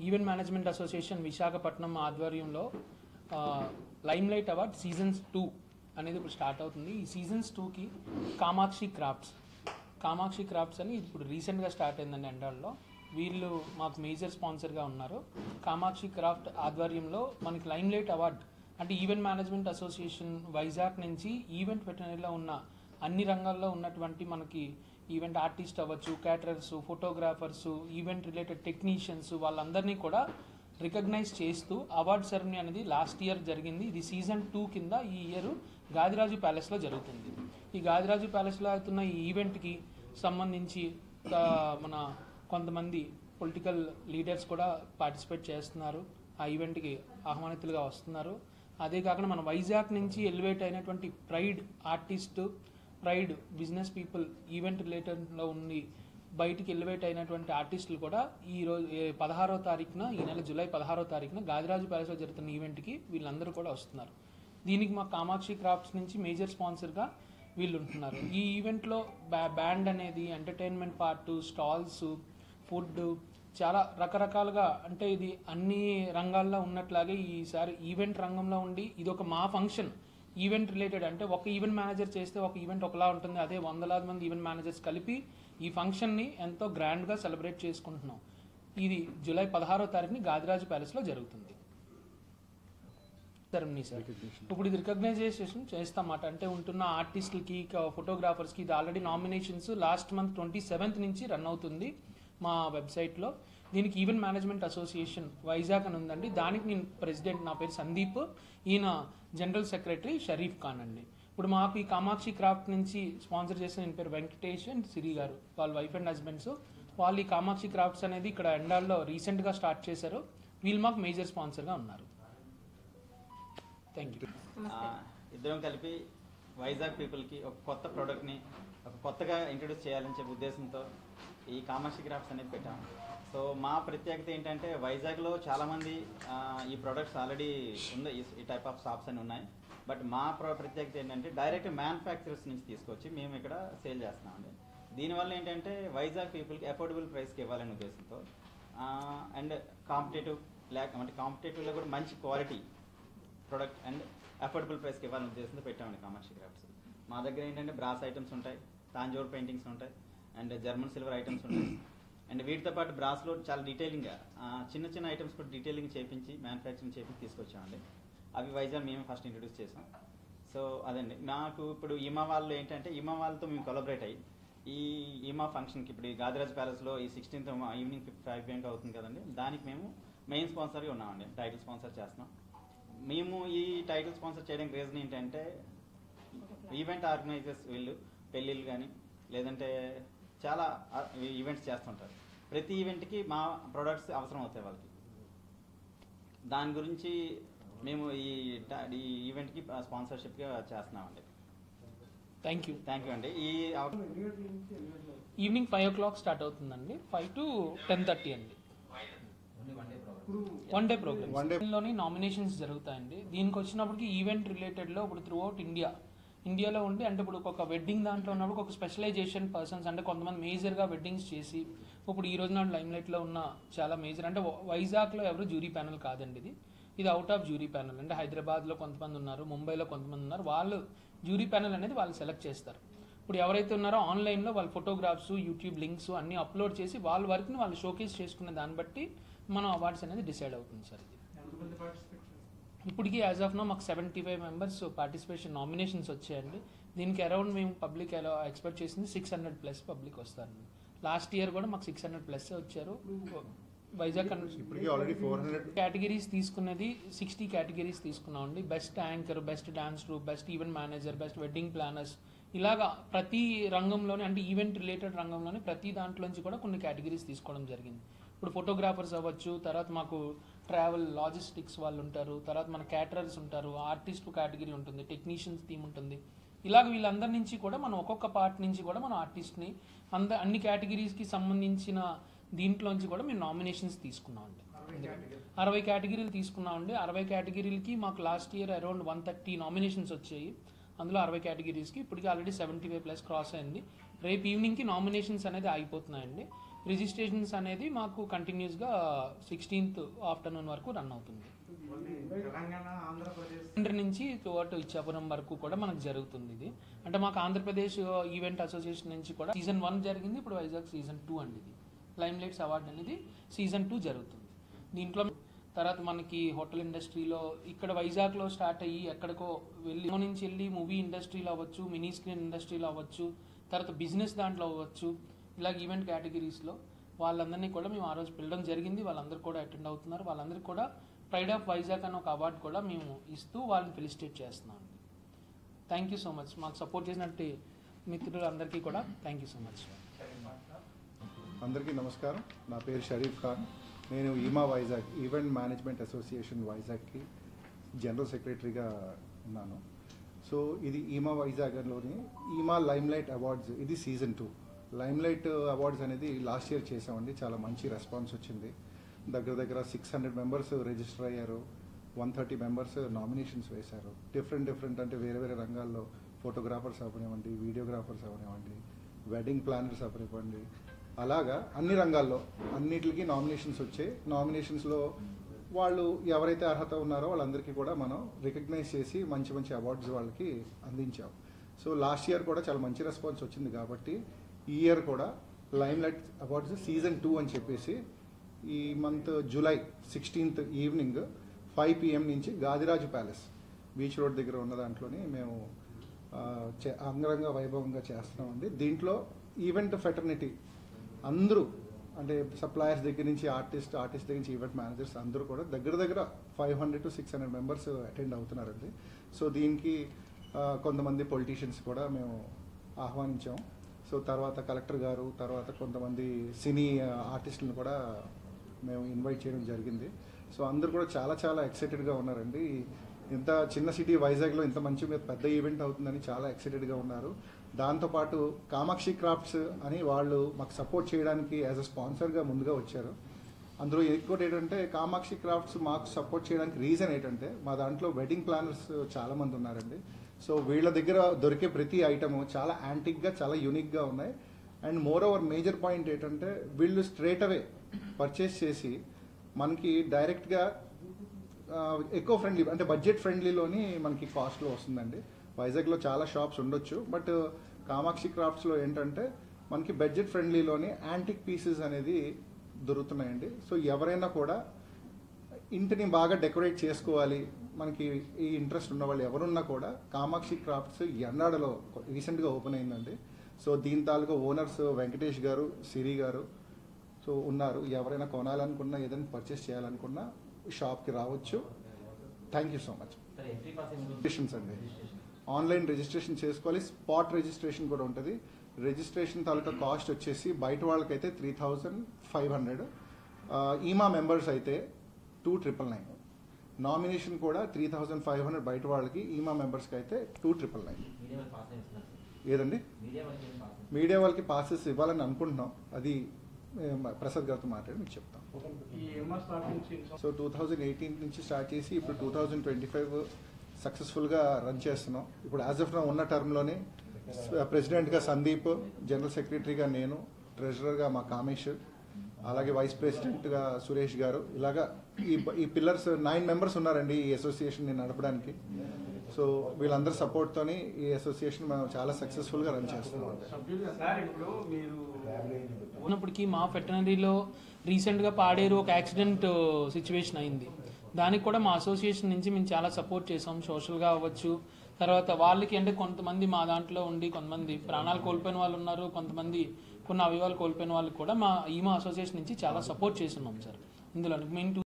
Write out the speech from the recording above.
Event management association Visakhapatnam ఆధ్వర్యంలో limelight award seasons 2 అనేది ఇప్పుడు స్టార్ట్ అవుతుంది. ఈ సీజన్స్ 2కి కామాక్షి క్రాఫ్ట్స్ అని ఇప్పుడు రీసెంట్గా స్టార్ట్ అయిందండి ఎండాల్లో. వీళ్ళు మాకు మేజర్ స్పాన్సర్గా ఉన్నారు. కామాక్షి క్రాఫ్ట్ ఆధ్వర్యంలో మనకి లైమ్లైట్ అవార్డ్ అంటే ఈవెంట్ మేనేజ్మెంట్ అసోసియేషన్ వైజాగ్ నుంచి ఈవెంట్ వెటనరీలో ఉన్న అన్ని రంగాల్లో ఉన్నటువంటి మనకి ఈవెంట్ ఆర్టిస్ట్ అవ్వచ్చు, caterers, photographers, event related technicians వాళ్ళందరినీ కూడా రికగ్నైజ్ చేస్తూ అవార్డ్ సెరమనీ అనేది లాస్ట్ ఇయర్ జరిగింది. ఇది సీజన్ 2 కింద ఈ ఇయర్ గాదిరాజు ప్యాలెస్లో జరుగుతుంది. ఈ గాదిరాజు ప్యాలెస్లో అవుతున్న ఈ ఈవెంట్కి సంబంధించి మన కొంతమంది పొలిటికల్ లీడర్స్ కూడా పార్టిసిపేట్ చేస్తున్నారు. ఆ ఈవెంట్కి ఆహ్వానితులుగా వస్తున్నారు. అదే కాకుండా మన వైజాగ్ నుంచి ఎలివేట్ అయినటువంటి pride artist, pride business people, event రిలేటెడ్లో ఉండి బయటికి ఎలివేట్ అయినటువంటి ఆర్టిస్టులు కూడా ఈరోజు 16వ తారీఖున, ఈ నెల జూలై 16వ తారీఖున గాదిరాజు ప్యాలెస్లో జరుగుతున్న ఈవెంట్కి వీళ్ళందరూ కూడా వస్తున్నారు. దీనికి మా కామాక్షి క్రాఫ్ట్స్ నుంచి మేజర్ స్పాన్సర్గా వీళ్ళు ఉంటున్నారు. ఈ ఈవెంట్లో బ్యాండ్ అనేది, ఎంటర్టైన్మెంట్ పార్టు, స్టాల్స్, ఫుడ్, చాలా రకరకాలుగా, అంటే ఇది అన్ని రంగాల్లో ఉన్నట్లాగే ఈసారి ఈవెంట్ రంగంలో ఉండి ఇది ఒక మా ఫంక్షన్ ఈవెంట్ రిలేటెడ్. అంటే ఒక ఈవెంట్ మేనేజర్ చేస్తే ఒక ఈవెంట్ ఒకలా ఉంటుంది. అదే వందలాది మంది ఈవెంట్ మేనేజర్స్ కలిపి ఈ ఫంక్షన్ని ఎంతో గ్రాండ్గా సెలబ్రేట్ చేసుకుంటున్నాం. ఇది జూలై 16వ తారీఖుని గాదిరాజు ప్యాలెస్లో జరుగుతుంది సెరమనీ సార్. ఇప్పుడు ఇది రికగ్నైజేషన్ చేస్తామాట. అంటే ఉంటున్న ఆర్టిస్టులకి, ఫోటోగ్రాఫర్స్కి ఇది already nominations last month 27th నుంచి రన్ అవుతుంది మా వెబ్సైట్లో. దీనికి ఈవెంట్ మేనేజ్మెంట్ అసోసియేషన్ వైజాగ్ అని ఉందండి. దానికి నేను ప్రెసిడెంట్, నా పేరు సందీప్, ఈయన జనరల్ సెక్రటరీ షరీఫ్ ఖాన్ అండి. ఇప్పుడు మాకు ఈ కామాక్షి క్రాఫ్ట్ నుంచి స్పాన్సర్ చేసిన ఆయన పేరు వెంకటేష్ అండ్ సిరి గారు, వాళ్ళ వైఫ్ అండ్ హస్బెండ్స్. వాళ్ళు ఈ కామాక్షి క్రాఫ్ట్స్ అనేది ఇక్కడ ఎండాల్లో రీసెంట్గా స్టార్ట్ చేశారు. వీళ్ళు మాకు మేజర్ స్పాన్సర్గా ఉన్నారు. Thank you. ఇద్దరం కలిపి వైజాగ్ పీపుల్కి ఒక కొత్త ప్రోడక్ట్ని ఒక కొత్తగా ఇంట్రడ్యూస్ చేయాలని చెప్పే ఉద్దేశంతో ఈ కామాక్షి క్రాఫ్ట్స్ అనేది పెట్టాము. సో మా ప్రత్యేకత ఏంటంటే వైజాగ్లో చాలామంది ఈ ప్రోడక్ట్స్ ఆల్రెడీ ఉంది, ఈ టైప్ ఆఫ్ షాప్స్ అని ఉన్నాయి. బట్ మా ప్రత్యేకత ఏంటంటే డైరెక్ట్ మ్యానుఫ్యాక్చరర్స్ నుంచి తీసుకొచ్చి మేము ఇక్కడ సేల్ చేస్తున్నామండి. దీనివల్ల ఏంటంటే వైజాగ్ పీపుల్కి అఫోర్డబుల్ ప్రైస్కి ఇవ్వాలనే ఉద్దేశంతో అండ్ కాంపిటేటివ్లో కూడా మంచి క్వాలిటీ ప్రోడక్ట్ అండ్ అఫోర్డబుల్ ప్రైస్కి ఇవ్వాలనే ఉద్దేశంతో పెట్టామండి కామాక్షి క్రాఫ్ట్స్. మా దగ్గర ఏంటంటే బ్రాస్ ఐటమ్స్ ఉంటాయి, తాంజోర్ పెయింటింగ్స్ ఉంటాయి, అండ్ జర్మన్ సిల్వర్ ఐటమ్స్ ఉంటాయి. అండ్ వీటితో పాటు బ్రాస్లో చాలా డీటెయిలింగ్గా చిన్న చిన్న ఐటమ్స్ కూడా డీటెయిలింగ్ చేయించి మ్యానుఫ్యాక్చరింగ్ చేయించి తీసుకొచ్చామండి. అవి వైజాగ్ మేమే ఫస్ట్ ఇంట్రడ్యూస్ చేసాం. సో అదండి నాకు ఇప్పుడు ఈమా వాళ్ళు ఏంటంటే ఈమా వాళ్ళతో మేము కొలాబరేట్ అయ్యి ఈ ఈమా ఫంక్షన్కి ఇప్పుడు ఈ గాదిరాజ్ ప్యాలెస్లో ఈ 16th ఈవినింగ్ 5 PM అవుతుంది కదండి, దానికి మేము మెయిన్ స్పాన్సర్గా ఉన్నామండి. టైటిల్ స్పాన్సర్ చేస్తున్నాం. మేము ఈ టైటిల్ స్పాన్సర్ చేయడానికి రీజన్ ఏంటంటే ఈవెంట్ ఆర్గనైజర్స్ వీళ్ళు పెళ్ళిళ్ళు కానీ లేదంటే చాలా ఈవెంట్స్ చేస్తుంటారు. ప్రతి ఈవెంట్కి మా ప్రొడక్ట్స్ అవసరం అవుతాయి వాళ్ళకి. దాని గురించి మేము ఈ ఈవెంట్కి స్పాన్సర్షిప్గా చేస్తున్నామండి. థ్యాంక్ యూ అండి. ఈ ఈవినింగ్ 5 o'clock స్టార్ట్ అవుతుందండి. 5 to 10:30 అండి. వన్ డే ప్రోగ్రామ్ లోని నామినేషన్స్ జరుగుతాయండి. దీనికి వచ్చినప్పటికి ఈవెంట్ రిలేటెడ్లో ఇప్పుడు త్రూ అవుట్ ఇండియాలో ఉండి, అంటే ఇప్పుడు ఒక వెడ్డింగ్ దాంట్లో ఉన్నప్పుడు ఒక స్పెషలైజేషన్ పర్సన్స్, అంటే కొంతమంది మేజర్గా వెడ్డింగ్స్ చేసి ఇప్పుడు ఈ రోజు నాడు లైమ్లైట్లో ఉన్న చాలా మేజర్, అంటే వైజాగ్లో ఎవరు జ్యూరీ ప్యానల్ కాదండి, ఇది అవుట్ ఆఫ్ జ్యూరీ ప్యానల్. అంటే హైదరాబాద్లో కొంతమంది ఉన్నారు, ముంబైలో కొంతమంది ఉన్నారు. వాళ్ళు జ్యూరీ ప్యానల్ అనేది వాళ్ళు సెలెక్ట్ చేస్తారు. ఇప్పుడు ఎవరైతే ఉన్నారో ఆన్లైన్లో వాళ్ళ ఫోటోగ్రాఫ్స్, యూట్యూబ్ లింక్స్ అన్నీ అప్లోడ్ చేసి వాళ్ళ వర్క్ని వాళ్ళు షోకేస్ చేసుకునే దాన్ని బట్టి మనం అవార్డ్స్ అనేది డిసైడ్ అవుతుంది సార్. ఇది ఇప్పటికీ యాజ్ ఆఫ్ నో మాకు 75 members పార్టిసిపేషన్ నామినేషన్స్ వచ్చాయండి. దీనికి అరౌండ్ మేము పబ్లిక్ ఎక్స్పెక్ట్ చేసింది 600+ పబ్లిక్ వస్తారండి. లాస్ట్ ఇయర్ కూడా మాకు 600+ వచ్చారు. వైజాగ్ కేటగిరీస్ తీసుకున్నది 60 కేటగిరీస్ తీసుకున్నామండి. Best anchor, best dance group, best event manager, best wedding planners, ఇలాగా ప్రతి రంగంలోనే, అంటే ఈవెంట్ రిలేటెడ్ రంగంలోనే ప్రతి దాంట్లోంచి కూడా కొన్ని కేటగిరీస్ తీసుకోవడం జరిగింది. ఇప్పుడు ఫోటోగ్రాఫర్స్ అవ్వచ్చు, తర్వాత మాకు ట్రావెల్ లాజిస్టిక్స్ వాళ్ళు ఉంటారు, తర్వాత మన క్యాటరర్స్ ఉంటారు, ఆర్టిస్ట్ కేటగిరీ ఉంటుంది, టెక్నీషియన్స్ థీమ్ ఉంటుంది. ఇలాగ వీళ్ళందరి నుంచి కూడా మనం ఒక్కొక్క పార్ట్ నుంచి కూడా మనం ఆర్టిస్ట్ని అన్ని కేటగిరీస్కి సంబంధించిన దీంట్లోంచి కూడా మేము నామినేషన్స్ తీసుకున్నామండి. 60 కేటగిరీలు తీసుకున్నామండి. 60 కేటగిరీలకి మాకు లాస్ట్ ఇయర్ అరౌండ్ 130 నామినేషన్స్ వచ్చాయి. అందులో 60 కేటగిరీస్కి ఇప్పటికీ ఆల్రెడీ 75+ క్రాస్ అయింది. రేపు ఈవినింగ్కి నామినేషన్స్ అనేది అయిపోతున్నాయండి. రిజిస్ట్రేషన్స్ అనేది మాకు కంటిన్యూస్గా 16th ఆఫ్టర్నూన్ వరకు రన్ అవుతుంది. సెంటర్ నుంచి అటు ఇచ్చాపురం వరకు కూడా మనకు జరుగుతుంది ఇది. అంటే మాకు ఆంధ్రప్రదేశ్ ఈవెంట్ అసోసియేషన్ నుంచి కూడా సీజన్ 1 జరిగింది, ఇప్పుడు వైజాగ్ సీజన్ 2 అండి. ఇది లైమ్ లైట్స్ అవార్డ్ అనేది సీజన్ 2 జరుగుతుంది. దీంట్లో తర్వాత మనకి హోటల్ ఇండస్ట్రీలో ఇక్కడ వైజాగ్లో స్టార్ట్ అయ్యి ఎక్కడికో వెళ్ళి మూవీ ఇండస్ట్రీలో అవ్వచ్చు, మినీ స్క్రీన్ ఇండస్ట్రీలో అవ్వచ్చు, తర్వాత బిజినెస్ దాంట్లో అవ్వచ్చు, ఇలాగ ఈవెంట్ కేటగిరీస్లో వాళ్ళందరినీ కూడా మేము ఆ రోజు పిలవడం జరిగింది. వాళ్ళందరూ కూడా అటెండ్ అవుతున్నారు. వాళ్ళందరికీ కూడా ప్రైడ్ ఆఫ్ వైజాగ్ అనే ఒక అవార్డు కూడా మేము ఇస్తూ వాళ్ళని ఫెలిసిటేట్ చేస్తున్నాం. Thank you so much. మాకు సపోర్ట్ చేసినట్టు మిత్రులందరికీ కూడా థ్యాంక్ యూ సో మచ్. అందరికీ నమస్కారం. నా పేరు షరీఫ్ ఖాన్. నేను EMA Vizag event management association వైజాగ్కి జనరల్ సెక్రటరీగా ఉన్నాను. సో ఇది ఈమా వైజాగ్లోని ఈమా లైమ్లైట్ అవార్డ్స్, ఇది సీజన్ 2. లైమ్లైట్ అవార్డ్స్ అనేది లాస్ట్ ఇయర్ చేసామండి. చాలా మంచి రెస్పాన్స్ వచ్చింది. దగ్గర 600 మెంబర్స్ రిజిస్టర్ అయ్యారు. 130 మెంబర్స్ నామినేషన్స్ వేశారు. డిఫరెంట్ అంటే వేరే రంగాల్లో ఫోటోగ్రాఫర్స్ అవనివ్వండి, వీడియోగ్రాఫర్స్ అవనివ్వండి, వెడ్డింగ్ ప్లానర్స్ అవనివ్వండి, అలాగా అన్ని రంగాల్లో అన్నిటికీ నామినేషన్స్ వచ్చాయి. నామినేషన్స్లో వాళ్ళు ఎవరైతే అర్హత ఉన్నారో వాళ్ళందరికీ కూడా మనం రికగ్నైజ్ చేసి మంచి అవార్డ్స్ వాళ్ళకి అందించాం. సో లాస్ట్ ఇయర్ కూడా చాలా మంచి రెస్పాన్స్ వచ్చింది కాబట్టి ఈ ఇయర్ కూడా లైమ్లైట్ అవార్డ్స్ సీజన్ 2 అని చెప్పేసి ఈ month July 16th evening 5 PM నుంచి గాదిరాజు ప్యాలెస్ బీచ్ రోడ్ దగ్గర ఉన్న దాంట్లోని మేము అంగరంగ వైభవంగా చేస్తున్నామండి. దీంట్లో ఈవెంట్ ఫెటర్నిటీ అందరూ, అంటే సప్లయర్స్ దగ్గర నుంచి ఆర్టిస్ట్ దగ్గర నుంచి ఈవెంట్ మేనేజర్స్ అందరూ కూడా దగ్గర 500 to 600 మెంబర్స్ అటెండ్ అవుతున్నారండి. సో దీనికి కొంతమంది పొలిటీషియన్స్ కూడా మేము ఆహ్వానించాం. సో తర్వాత కలెక్టర్ గారు, తర్వాత కొంతమంది సినీ ఆర్టిస్టులను కూడా మేము ఇన్వైట్ చేయడం జరిగింది. సో అందరూ కూడా చాలా ఎక్సైటెడ్గా ఉన్నారండి. ఇంత చిన్న సిటీ వైజాగ్లో ఇంత మంచి పెద్ద ఈవెంట్ అవుతుందని చాలా ఎక్సైటెడ్గా ఉన్నారు. దాంతోపాటు కామాక్షి క్రాఫ్ట్స్ అని వాళ్ళు మాకు సపోర్ట్ చేయడానికి యాజ్ అ స్పాన్సర్గా ముందుగా వచ్చారు. అందులో ఎక్కువ ఏంటంటే కామాక్షి క్రాఫ్ట్స్ మాకు సపోర్ట్ చేయడానికి రీజన్ ఏంటంటే మా దాంట్లో వెడ్డింగ్ ప్లానర్స్ చాలామంది ఉన్నారండి. సో వీళ్ళ దగ్గర దొరికే ప్రతి ఐటము చాలా యాంటిక్గా, చాలా యూనిక్గా ఉన్నాయి. And more over major point ఏంటంటే వీళ్ళు స్ట్రేట్ అవే పర్చేస్ చేసి మనకి డైరెక్ట్గా ఎకో ఫ్రెండ్లీ, అంటే బడ్జెట్ ఫ్రెండ్లీలోని మనకి కాస్ట్లో వస్తుందండి. వైజాగ్లో చాలా షాప్స్ ఉండొచ్చు, బట్ కామాక్షి క్రాఫ్ట్స్లో ఏంటంటే మనకి బడ్జెట్ ఫ్రెండ్లీలోని యాంటిక్ పీసెస్ అనేది దొరుకుతున్నాయండి. సో ఎవరైనా కూడా ఇంటిని బాగా డెకరేట్ చేసుకోవాలి, మనకి ఈ ఇంట్రెస్ట్ ఉన్న వాళ్ళు ఎవరున్నా కూడా కామాక్షి క్రాఫ్ట్స్ ఎండాడలో రీసెంట్గా ఓపెన్ అయిందండి. సో దీని తాలూకా ఓనర్స్ వెంకటేష్ గారు, సిరి గారు సో ఉన్నారు. ఎవరైనా కొనాలనుకున్నా, ఏదైనా పర్చేస్ చేయాలనుకున్నా షాప్కి రావచ్చు. Thank you so much. Registrations అండి, ఆన్లైన్ రిజిస్ట్రేషన్ చేసుకోవాలి. స్పాట్ రిజిస్ట్రేషన్ కూడా ఉంటుంది. రిజిస్ట్రేషన్ తాలూకా కాస్ట్ వచ్చేసి బయట వాళ్ళకైతే 3,500, ఈమా మెంబర్స్ అయితే 2,999. నామినేషన్ కూడా 3,500 బయట వాళ్ళకి, ఈమా మెంబర్స్కి అయితే 2,999. ఏదండి మీడియా వాళ్ళకి పాసెస్ ఇవ్వాలని అనుకుంటున్నాం. అది ప్రసాద్ గారితో మాట్లాడి మీకు చెప్తాం. సో 2018 నుంచి స్టార్ట్ చేసి ఇప్పుడు 2025 సక్సెస్ఫుల్గా రన్ చేస్తున్నాం. ఇప్పుడు యాజ్ ఆఫ్ నౌ ఉన్న టర్మ్లోనే ప్రెసిడెంట్గా సందీప్, జనరల్ సెక్రటరీగా నేను, ట్రెజరర్గా మా కామేష్, అలాగే వైస్ ప్రెసిడెంట్గా సురేష్ గారు, ఇలాగా ఈ పిల్లర్స్ 9 మెంబర్స్ ఉన్నారండి ఈ అసోసియేషన్ని నడపడానికి. సో వీళ్ళందరి సపోర్ట్తోని ఈ అసోసియేషన్ మనం చాలా సక్సెస్ఫుల్గా రన్ చేస్తున్నాం. ఉన్నప్పటికీ మా వెటర్నరీలో రీసెంట్గా పాడేరు ఒక యాక్సిడెంట్ సిచ్యువేషన్ అయింది. దానికి కూడా మా అసోసియేషన్ నుంచి మేము చాలా సపోర్ట్ చేసాం, సోషల్గా అవ్వచ్చు. తర్వాత వాళ్ళకి అంటే కొంతమంది మా దాంట్లో ఉండి కొంతమంది ప్రాణాలు కోల్పోయిన వాళ్ళు ఉన్నారు, కొంతమంది కొన్ని అవయవాలు కోల్పోయిన వాళ్ళకి కూడా మా ఈమా అసోసియేషన్ నుంచి చాలా సపోర్ట్ చేస్తున్నాం సార్. ఇందులో మెయిన్